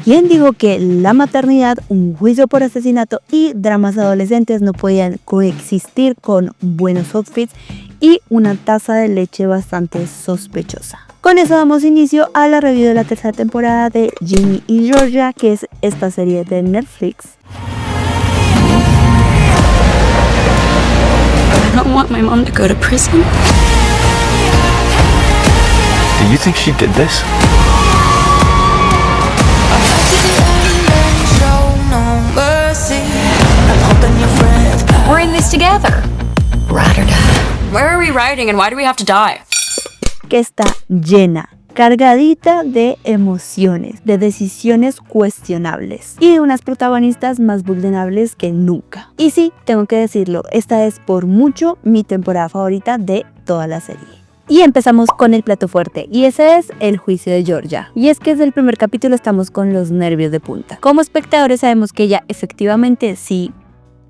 ¿Quién dijo que la maternidad, un juicio por asesinato y dramas adolescentes no podían coexistir con buenos outfits y una taza de leche bastante sospechosa? Con eso damos inicio a la review de la tercera temporada de Ginny y Georgia, que es esta serie de Netflix. I don't want my mom to go to prison. Do you think she did this? We're in this together. Ride or die. Where are we riding and why do we have to die? Que está llena, cargadita de emociones, de decisiones cuestionables y de unas protagonistas más vulnerables que nunca. Y sí, tengo que decirlo, esta es por mucho mi temporada favorita de toda la serie. Y empezamos con el plato fuerte, y ese es el juicio de Georgia. Y es que desde el primer capítulo estamos con los nervios de punta. Como espectadores sabemos que ella efectivamente sí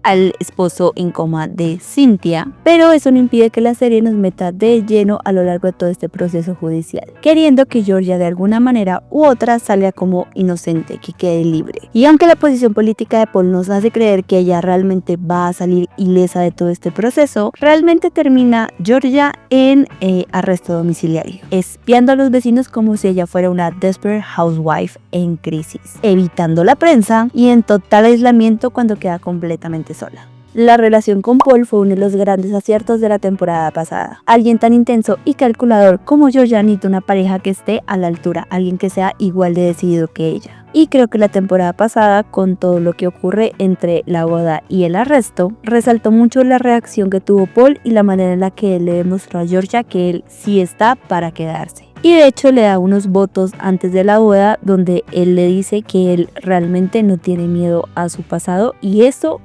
al esposo en coma de Cynthia, pero eso no impide que la serie nos meta de lleno a lo largo de todo este proceso judicial, queriendo que Georgia de alguna manera u otra salga como inocente, que quede libre. Y aunque la posición política de Paul nos hace creer que ella realmente va a salir ilesa de todo este proceso, realmente termina Georgia en arresto domiciliario, espiando a los vecinos como si ella fuera una desperate housewife en crisis, evitando la prensa y en total aislamiento cuando queda completamente sola. La relación con Paul fue uno de los grandes aciertos de la temporada pasada. Alguien tan intenso y calculador como Georgia necesita una pareja que esté a la altura, alguien que sea igual de decidido que ella. Y creo que la temporada pasada, con todo lo que ocurre entre la boda y el arresto, resaltó mucho la reacción que tuvo Paul y la manera en la que él le demostró a Georgia que él sí está para quedarse. Y de hecho le da unos votos antes de la boda donde él le dice que él realmente no tiene miedo a su pasado, y eso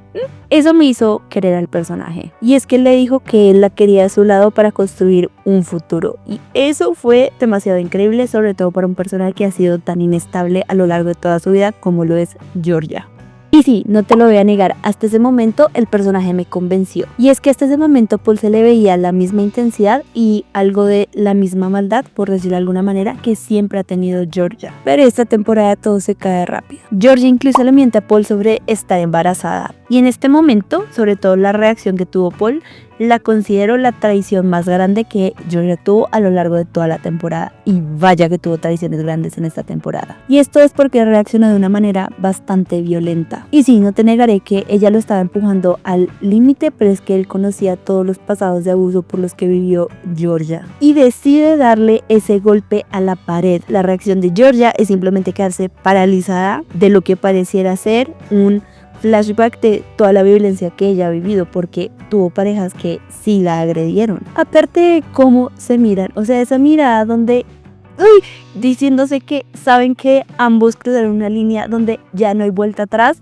me hizo querer al personaje. Y es que él le dijo que él la quería a su lado para construir un futuro, y eso fue demasiado increíble, sobre todo para un personaje que ha sido tan inestable a lo largo de toda su vida como lo es Georgia. Y sí, no te lo voy a negar, hasta ese momento el personaje me convenció. Y es que hasta ese momento Paul se le veía la misma intensidad y algo de la misma maldad, por decirlo de alguna manera, que siempre ha tenido Georgia. Pero esta temporada todo se cae rápido. Georgia incluso le miente a Paul sobre estar embarazada. Y en este momento, sobre todo la reacción que tuvo Paul, la considero la traición más grande que Georgia tuvo a lo largo de toda la temporada. Y vaya que tuvo traiciones grandes en esta temporada. Y esto es porque reaccionó de una manera bastante violenta. Y sí, no te negaré que ella lo estaba empujando al límite, pero es que él conocía todos los pasados de abuso por los que vivió Georgia. Y decide darle ese golpe a la pared. La reacción de Georgia es simplemente quedarse paralizada de lo que pareciera ser un flashback de toda la violencia que ella ha vivido, porque tuvo parejas que sí la agredieron. Aparte de cómo se miran, o sea, esa mirada donde diciéndose que saben que ambos cruzaron una línea donde ya no hay vuelta atrás.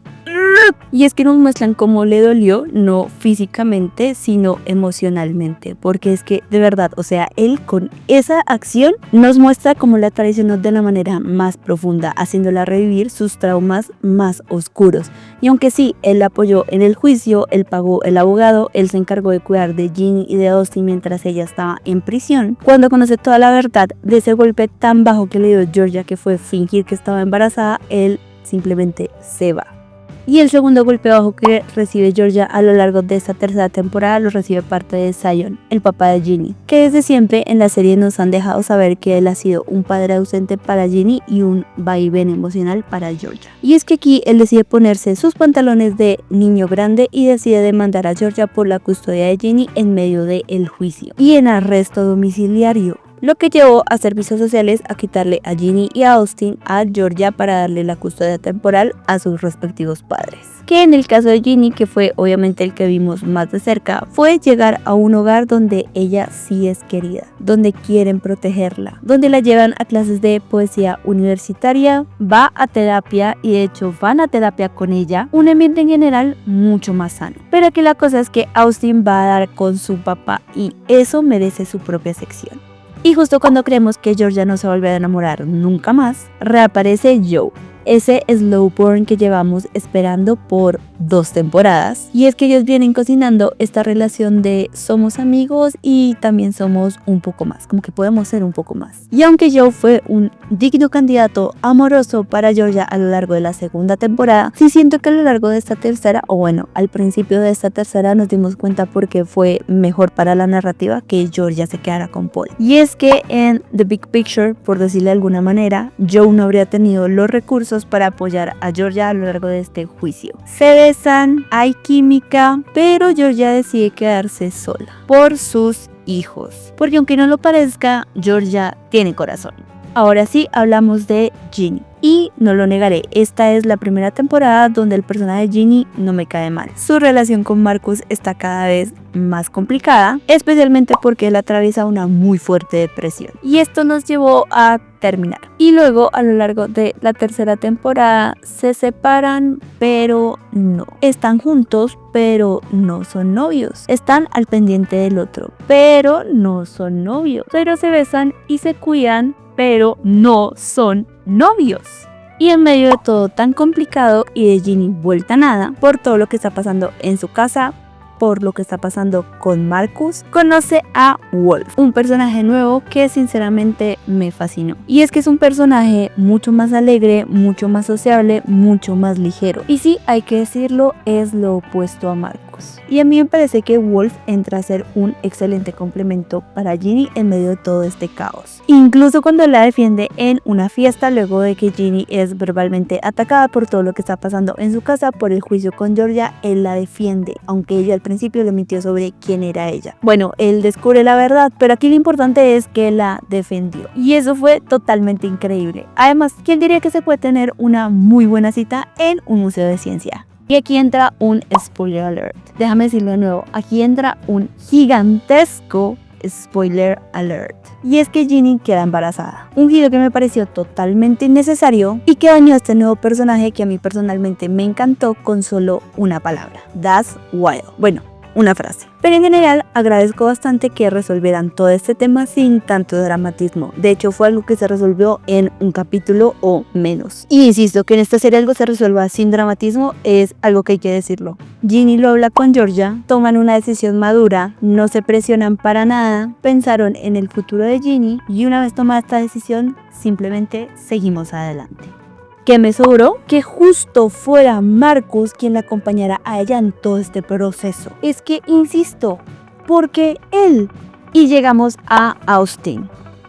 Y es que nos muestran cómo le dolió, no físicamente, sino emocionalmente, porque es que de verdad, o sea, él con esa acción nos muestra cómo la traicionó de la manera más profunda, haciéndola revivir sus traumas más oscuros. Y aunque sí, él la apoyó en el juicio, él pagó el abogado, él se encargó de cuidar de Ginny y de Austin mientras ella estaba en prisión, cuando conoce toda la verdad de ese golpe tan bajo que le dio Georgia, que fue fingir que estaba embarazada, él simplemente se va. Y el segundo golpe bajo que recibe Georgia a lo largo de esta tercera temporada lo recibe parte de Zion, el papá de Ginny, que desde siempre en la serie nos han dejado saber que él ha sido un padre ausente para Ginny y un vaivén emocional para Georgia. Y es que aquí él decide ponerse sus pantalones de niño grande y decide demandar a Georgia por la custodia de Ginny en medio del juicio y en arresto domiciliario, lo que llevó a servicios sociales a quitarle a Ginny y a Austin a Georgia para darle la custodia temporal a sus respectivos padres. Que en el caso de Ginny, que fue obviamente el que vimos más de cerca, fue llegar a un hogar donde ella sí es querida, donde quieren protegerla, donde la llevan a clases de poesía universitaria, va a terapia y de hecho van a terapia con ella, un ambiente en general mucho más sano. Pero aquí la cosa es que Austin va a dar con su papá y eso merece su propia sección. Y justo cuando creemos que Georgia no se vuelve a enamorar nunca más, reaparece Joe, ese slow burn que llevamos esperando por 2 temporadas. Y es que ellos vienen cocinando esta relación de somos amigos y también somos un poco más, como que podemos ser un poco más. Y aunque Joe fue un digno candidato amoroso para Georgia a lo largo de la segunda temporada, sí siento que a lo largo de esta tercera, o bueno, al principio de esta tercera nos dimos cuenta porque fue mejor para la narrativa que Georgia se quedara con Paul. Y es que en The Big Picture, por decirle de alguna manera, Joe no habría tenido los recursos para apoyar a Georgia a lo largo de este juicio. Se besan, hay química, pero Georgia decide quedarse sola por sus hijos. Porque aunque no lo parezca, Georgia tiene corazón. Ahora sí, hablamos de Ginny. Y no lo negaré, esta es la primera temporada donde el personaje de Ginny no me cae mal. Su relación con Marcus está cada vez más complicada, especialmente porque él atraviesa una muy fuerte depresión. Y esto nos llevó a terminar. Y luego, a lo largo de la tercera temporada, se separan, pero no. Están juntos, pero no son novios. Están al pendiente del otro, pero no son novios. Pero se besan y se cuidan, pero no son novios. Y en medio de todo tan complicado y de Ginny vuelta a nada, por todo lo que está pasando en su casa, por lo que está pasando con Marcus, conoce a Wolf, un personaje nuevo que sinceramente me fascinó. Y es que es un personaje mucho más alegre, mucho más sociable, mucho más ligero. Y sí, hay que decirlo, es lo opuesto a Marcus. Y a mí me parece que Wolf entra a ser un excelente complemento para Ginny en medio de todo este caos. Incluso cuando la defiende en una fiesta luego de que Ginny es verbalmente atacada por todo lo que está pasando en su casa por el juicio con Georgia, él la defiende, aunque ella al principio le mintió sobre quién era ella. Bueno, él descubre la verdad, pero aquí lo importante es que la defendió. Y eso fue totalmente increíble. Además, ¿quién diría que se puede tener una muy buena cita en un museo de ciencia? Y aquí entra un spoiler alert. Déjame decirlo de nuevo. Aquí entra un gigantesco spoiler alert. Y es que Ginny queda embarazada. Un giro que me pareció totalmente innecesario y que dañó a este nuevo personaje que a mí personalmente me encantó con solo una palabra. That's wild. Bueno, una frase. Pero en general agradezco bastante que resolvieran todo este tema sin tanto dramatismo. De hecho fue algo que se resolvió en un capítulo o menos. Y insisto que en esta serie algo se resuelva sin dramatismo es algo que hay que decirlo. Ginny lo habla con Georgia, toman una decisión madura, no se presionan para nada, pensaron en el futuro de Ginny y una vez tomada esta decisión simplemente seguimos adelante. ¿Qué me sobró? Que justo fuera Marcus quien la acompañara a ella en todo este proceso. Es que insisto, porque él. Y llegamos a Austin.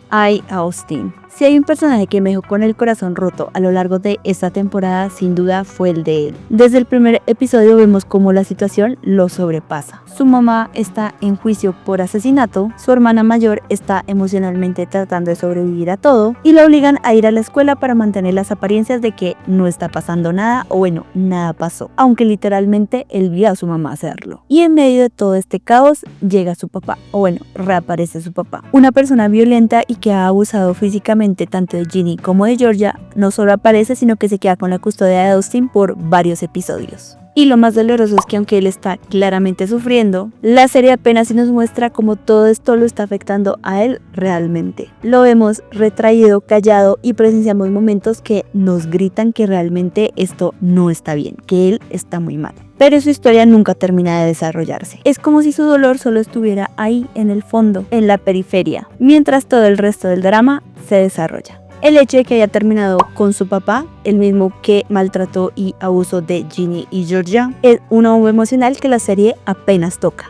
Ay, Austin. Si hay un personaje que me dejó con el corazón roto a lo largo de esta temporada, sin duda fue el de él. Desde el primer episodio vemos cómo la situación lo sobrepasa. Su mamá está en juicio por asesinato, su hermana mayor está emocionalmente tratando de sobrevivir a todo y la obligan a ir a la escuela para mantener las apariencias de que no está pasando nada o bueno, nada pasó, aunque literalmente él vio a su mamá hacerlo. Y en medio de todo este caos llega su papá, o bueno, reaparece su papá. Una persona violenta y que ha abusado físicamente tanto de Ginny como de Georgia, no solo aparece sino que se queda con la custodia de Austin por varios episodios. Y lo más doloroso es que aunque él está claramente sufriendo, la serie apenas sí nos muestra cómo todo esto lo está afectando a él realmente. Lo vemos retraído, callado y presenciamos momentos que nos gritan que realmente esto no está bien, que él está muy mal. Pero su historia nunca termina de desarrollarse. Es como si su dolor solo estuviera ahí en el fondo, en la periferia, mientras todo el resto del drama se desarrolla. El hecho de que haya terminado con su papá, el mismo que maltrató y abusó de Ginny y Georgia, es una bomba emocional que la serie apenas toca.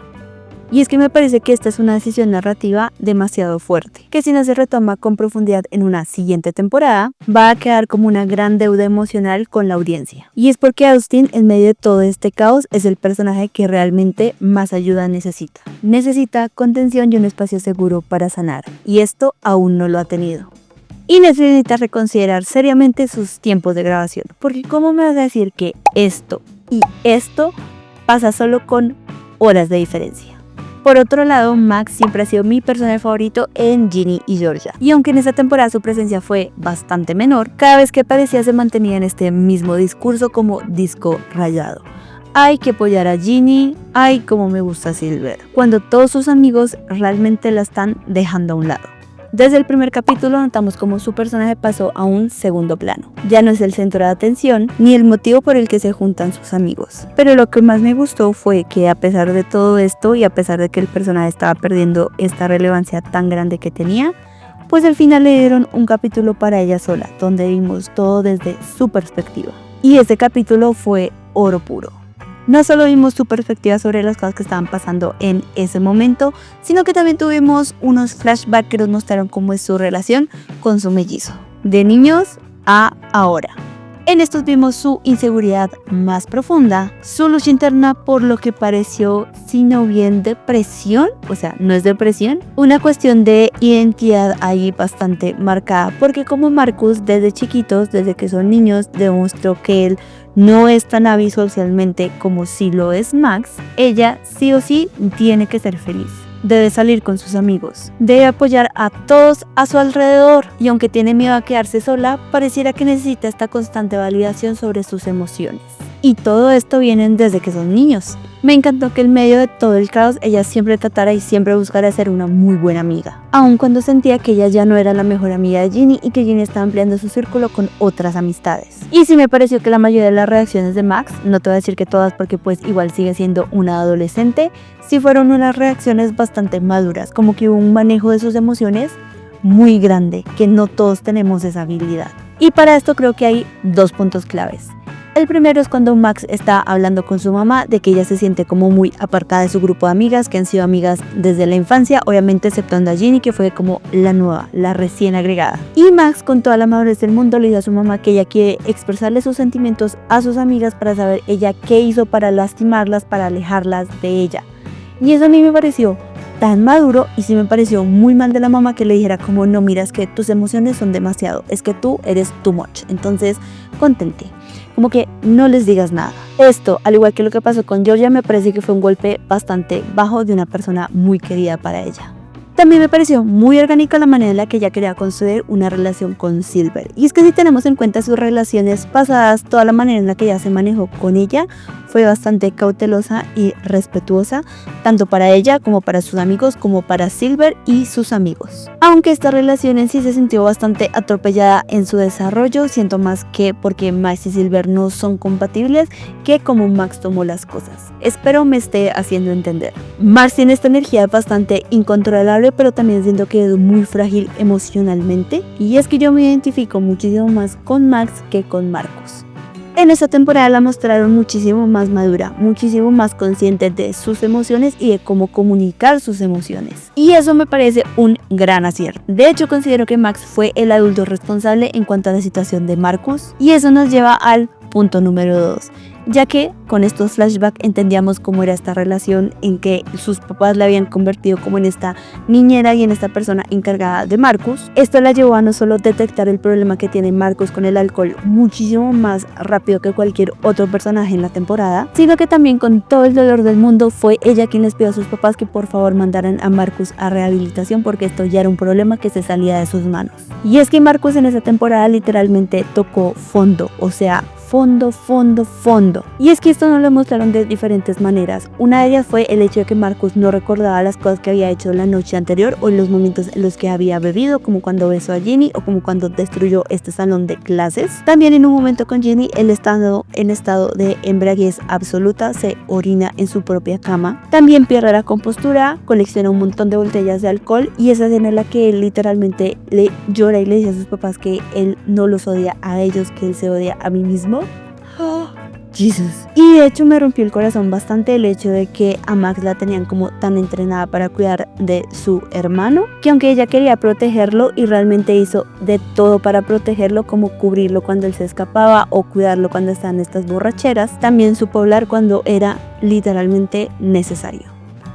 Y es que me parece que esta es una decisión narrativa demasiado fuerte, que si no se retoma con profundidad en una siguiente temporada, va a quedar como una gran deuda emocional con la audiencia. Y es porque Austin, en medio de todo este caos, es el personaje que realmente más ayuda necesita. Necesita contención y un espacio seguro para sanar, y esto aún no lo ha tenido. Y necesita reconsiderar seriamente sus tiempos de grabación, porque ¿cómo me vas a decir que esto y esto pasa solo con horas de diferencia? Por otro lado, Max siempre ha sido mi personaje favorito en Ginny y Georgia. Y aunque en esta temporada su presencia fue bastante menor, cada vez que aparecía se mantenía en este mismo discurso como disco rayado. Hay que apoyar a Ginny, ay como me gusta Silver, cuando todos sus amigos realmente la están dejando a un lado. Desde el primer capítulo notamos cómo su personaje pasó a un segundo plano. Ya no es el centro de atención ni el motivo por el que se juntan sus amigos. Pero lo que más me gustó fue que a pesar de todo esto y a pesar de que el personaje estaba perdiendo esta relevancia tan grande que tenía, pues al final le dieron un capítulo para ella sola, donde vimos todo desde su perspectiva. Y ese capítulo fue oro puro. No solo vimos su perspectiva sobre las cosas que estaban pasando en ese momento, sino que también tuvimos unos flashbacks que nos mostraron cómo es su relación con su mellizo, de niños a ahora. En estos vimos su inseguridad más profunda, su lucha interna por lo que pareció, si no bien depresión, o sea, no es depresión, una cuestión de identidad ahí bastante marcada, porque como Marcus desde chiquitos, desde que son niños, demostró que él no es tan hábil socialmente como si lo es Max, ella sí o sí tiene que ser feliz. Debe salir con sus amigos, debe apoyar a todos a su alrededor y aunque tiene miedo a quedarse sola, pareciera que necesita esta constante validación sobre sus emociones. Y todo esto viene desde que son niños. Me encantó que en medio de todo el caos ella siempre tratara y siempre buscara ser una muy buena amiga, aun cuando sentía que ella ya no era la mejor amiga de Ginny y que Ginny estaba ampliando su círculo con otras amistades. Y sí me pareció que la mayoría de las reacciones de Max, no te voy a decir que todas porque pues igual sigue siendo una adolescente, sí fueron unas reacciones bastante maduras, como que hubo un manejo de sus emociones muy grande, que no todos tenemos esa habilidad. Y para esto creo que hay dos puntos claves. El primero es cuando Max está hablando con su mamá de que ella se siente como muy apartada de su grupo de amigas, que han sido amigas desde la infancia, obviamente exceptuando a Ginny, que fue como la nueva, la recién agregada. Y Max, con toda la madurez del mundo, le dice a su mamá que ella quiere expresarle sus sentimientos a sus amigas para saber ella qué hizo para lastimarlas, para alejarlas de ella. Y eso a mí me pareció tan maduro y sí me pareció muy mal de la mamá que le dijera como no, mira, es que tus emociones son demasiado, es que tú eres too much, entonces contente. Como que no les digas nada. Esto, al igual que lo que pasó con Georgia, me parece que fue un golpe bastante bajo de una persona muy querida para ella. También me pareció muy orgánica la manera en la que ella quería construir una relación con Silver. Y es que si tenemos en cuenta sus relaciones pasadas, toda la manera en la que ella se manejó con ella fue bastante cautelosa y respetuosa, tanto para ella como para sus amigos, como para Silver y sus amigos. Aunque esta relación en sí se sintió bastante atropellada en su desarrollo, siento más que porque Max y Silver no son compatibles, que como Max tomó las cosas. Espero me esté haciendo entender. Max tiene esta energía bastante incontrolable, pero también siento que es muy frágil emocionalmente, y es que yo me identifico muchísimo más con Max que con Marcus. En esta temporada la mostraron muchísimo más madura, muchísimo más consciente de sus emociones y de cómo comunicar sus emociones. Y eso me parece un gran acierto. De hecho, considero que Max fue el adulto responsable en cuanto a la situación de Marcus. Y eso nos lleva al punto número 2. Ya que con estos flashbacks entendíamos cómo era esta relación en que sus papás la habían convertido como en esta niñera y en esta persona encargada de Marcus. Esto la llevó a no solo detectar el problema que tiene Marcus con el alcohol muchísimo más rápido que cualquier otro personaje en la temporada, sino que también con todo el dolor del mundo fue ella quien les pidió a sus papás que por favor mandaran a Marcus a rehabilitación porque esto ya era un problema que se salía de sus manos. Y es que Marcus en esa temporada literalmente tocó fondo, o sea, fondo. Y es que esto nos lo mostraron de diferentes maneras. Una de ellas fue el hecho de que Marcus no recordaba las cosas que había hecho la noche anterior o en los momentos en los que había bebido, como cuando besó a Ginny o como cuando destruyó este salón de clases. También en un momento con Ginny, él estando en estado de embriaguez absoluta, se orina en su propia cama. También pierde la compostura, colecciona un montón de botellas de alcohol y esa escena en la que él literalmente le llora y le dice a sus papás que él no los odia a ellos, que él se odia a mí mismo. Jesus. Y de hecho me rompió el corazón bastante el hecho de que a Max la tenían como tan entrenada para cuidar de su hermano, que aunque ella quería protegerlo y realmente hizo de todo para protegerlo, como cubrirlo cuando él se escapaba o cuidarlo cuando estaba en estas borracheras, también supo hablar cuando era literalmente necesario.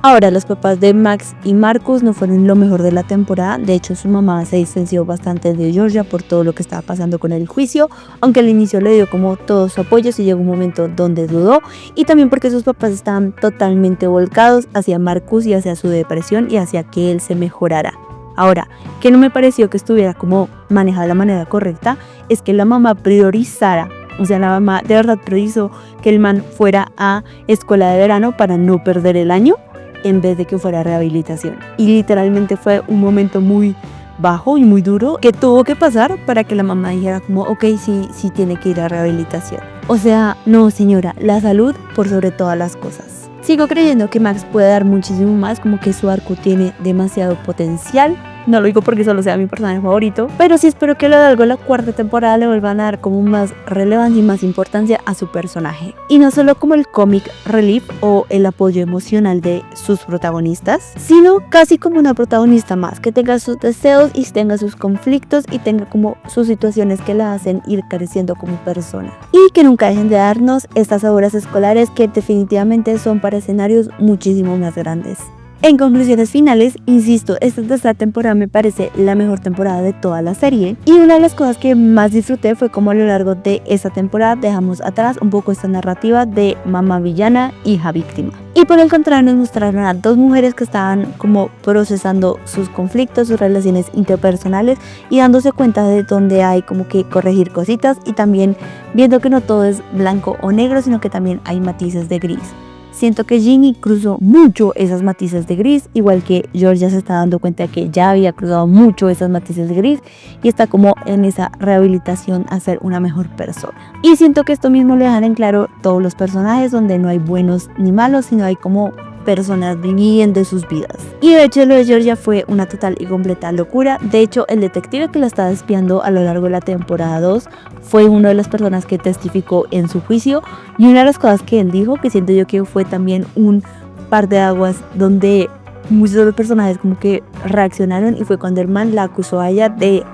Ahora, los papás de Max y Marcus no fueron lo mejor de la temporada. De hecho, su mamá se distanció bastante de Georgia por todo lo que estaba pasando con el juicio, aunque al inicio le dio como todo su apoyo, sí llegó un momento donde dudó, y también porque sus papás estaban totalmente volcados hacia Marcus y hacia su depresión y hacia que él se mejorara. Ahora, que no me pareció que estuviera como manejada de la manera correcta, es que la mamá priorizara, o sea, la mamá de verdad priorizó que el man fuera a escuela de verano para no perder el año, en vez de que fuera rehabilitación. Y literalmente fue un momento muy bajo y muy duro que tuvo que pasar para que la mamá dijera como, ok, sí tiene que ir a rehabilitación. O sea, no señora, la salud por sobre todas las cosas. Sigo creyendo que Max puede dar muchísimo más, como que su arco tiene demasiado potencial. No lo digo porque solo sea mi personaje favorito, pero sí espero que a lo largo de la cuarta temporada le vuelvan a dar como más relevancia y más importancia a su personaje. Y no solo como el comic relief o el apoyo emocional de sus protagonistas, sino casi como una protagonista más, que tenga sus deseos y tenga sus conflictos y tenga como sus situaciones que la hacen ir creciendo como persona. Y que nunca dejen de darnos estas obras escolares que definitivamente son para escenarios muchísimo más grandes. En conclusiones finales, insisto, esta tercera temporada me parece la mejor temporada de toda la serie y una de las cosas que más disfruté fue como a lo largo de esta temporada dejamos atrás un poco esta narrativa de mamá villana, hija víctima. Y por el contrario nos mostraron a dos mujeres que estaban como procesando sus conflictos, sus relaciones interpersonales y dándose cuenta de dónde hay como que corregir cositas y también viendo que no todo es blanco o negro, sino que también hay matices de gris. Siento que Ginny cruzó mucho esas matices de gris, igual que Georgia se está dando cuenta de que ya había cruzado mucho esas matices de gris y está como en esa rehabilitación a ser una mejor persona. Y siento que esto mismo le dejan en claro todos los personajes donde no hay buenos ni malos, sino hay como personas viviendo sus vidas. Y de hecho lo de Georgia fue una total y completa locura. De hecho el detective que la estaba espiando a lo largo de la temporada 2 fue una de las personas que testificó en su juicio y una de las cosas que él dijo que siento yo que fue también un par de aguas donde muchos de los personajes como que reaccionaron y fue cuando el man la acusó a ella de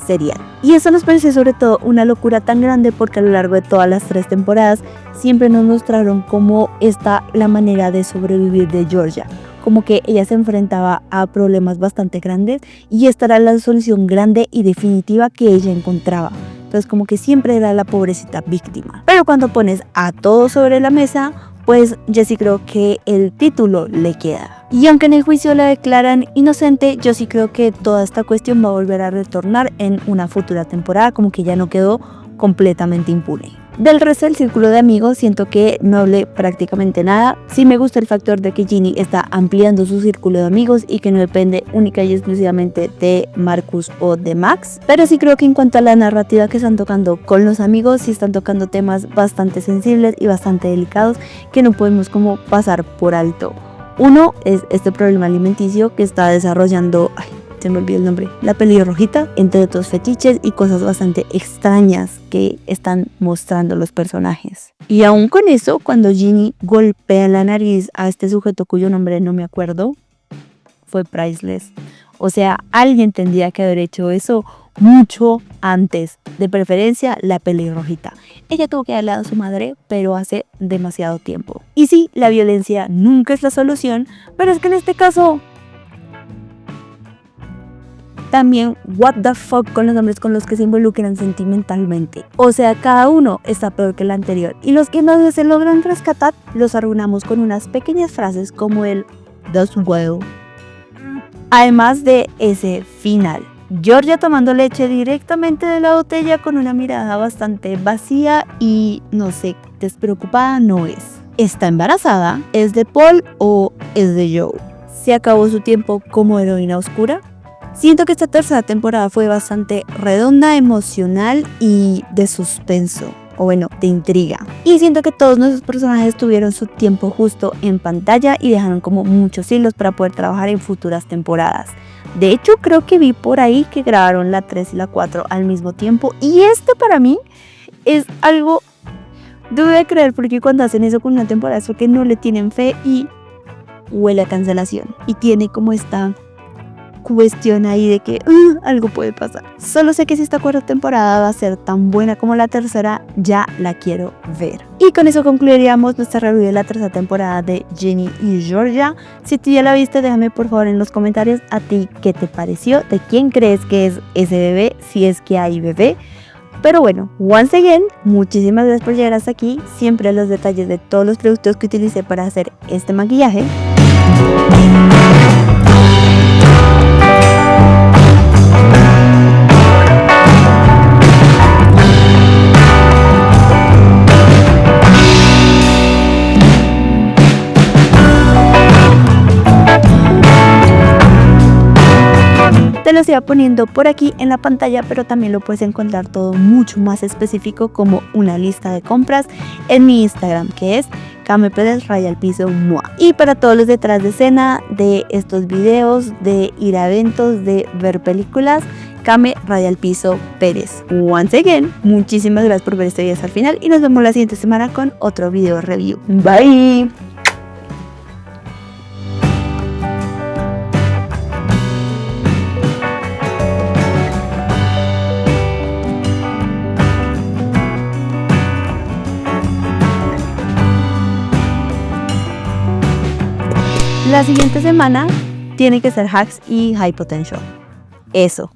serial. Y eso nos parece sobre todo una locura tan grande porque a lo largo de todas las 3 temporadas siempre nos mostraron cómo está la manera de sobrevivir de Georgia, como que ella se enfrentaba a problemas bastante grandes y esta era la solución grande y definitiva que ella encontraba. Entonces como que siempre era la pobrecita víctima. Pero cuando pones a todo sobre la mesa, pues yo sí creo que el título le queda. Y aunque en el juicio la declaran inocente, yo sí creo que toda esta cuestión va a volver a retornar en una futura temporada, como que ya no quedó completamente impune. Del resto del círculo de amigos siento que no hablé prácticamente nada. Sí me gusta el factor de que Ginny está ampliando su círculo de amigos y que no depende única y exclusivamente de Marcus o de Max. Pero sí creo que en cuanto a la narrativa que están tocando con los amigos, sí están tocando temas bastante sensibles y bastante delicados que no podemos como pasar por alto. Uno es este problema alimenticio que está desarrollando... se me olvidó el nombre, la pelirrojita, entre otros fetiches y cosas bastante extrañas que están mostrando los personajes. Y aún con eso, cuando Ginny golpea la nariz a este sujeto cuyo nombre no me acuerdo, fue priceless. O sea, alguien tendría que haber hecho eso mucho antes, de preferencia la pelirrojita. Ella tuvo que darle a su madre, pero hace demasiado tiempo. Y sí, la violencia nunca es la solución, pero es que en este caso... También, what the fuck con los hombres con los que se involucran sentimentalmente. O sea, cada uno está peor que el anterior. Y los que no se logran rescatar, los arruinamos con unas pequeñas frases como el "that's well". Además de ese final. Georgia tomando leche directamente de la botella con una mirada bastante vacía y, no sé, despreocupada no es. ¿Está embarazada? ¿Es de Paul o es de Joe? ¿Se acabó su tiempo como heroína oscura? Siento que esta tercera temporada fue bastante redonda, emocional y de suspenso, o bueno, de intriga. Y siento que todos nuestros personajes tuvieron su tiempo justo en pantalla y dejaron como muchos hilos para poder trabajar en futuras temporadas. De hecho, creo que vi por ahí que grabaron la 3 y la 4 al mismo tiempo y esto para mí es algo debo de creer porque cuando hacen eso con una temporada es porque no le tienen fe y huele a cancelación y tiene como esta... cuestión ahí de que algo puede pasar. Solo sé que si esta cuarta temporada va a ser tan buena como la tercera, ya la quiero ver. Y con eso concluiríamos nuestra review de la tercera temporada de Ginny y Georgia. Si tú ya la viste, déjame por favor en los comentarios a ti qué te pareció, de quién crees que es ese bebé, si es que hay bebé. Pero bueno, once again, muchísimas gracias por llegar hasta aquí. Siempre los detalles de todos los productos que utilicé para hacer este maquillaje. Te lo estoy poniendo por aquí en la pantalla, pero también lo puedes encontrar todo mucho más específico como una lista de compras en mi Instagram, que es @KamePérez_MOA. Y para todos los detrás de escena de estos videos, de ir a eventos, de ver películas, Kame_Pérez. Once again, muchísimas gracias por ver este video hasta el final y nos vemos la siguiente semana con otro video review. Bye. La siguiente semana tiene que ser Hacks y High Potential. Eso.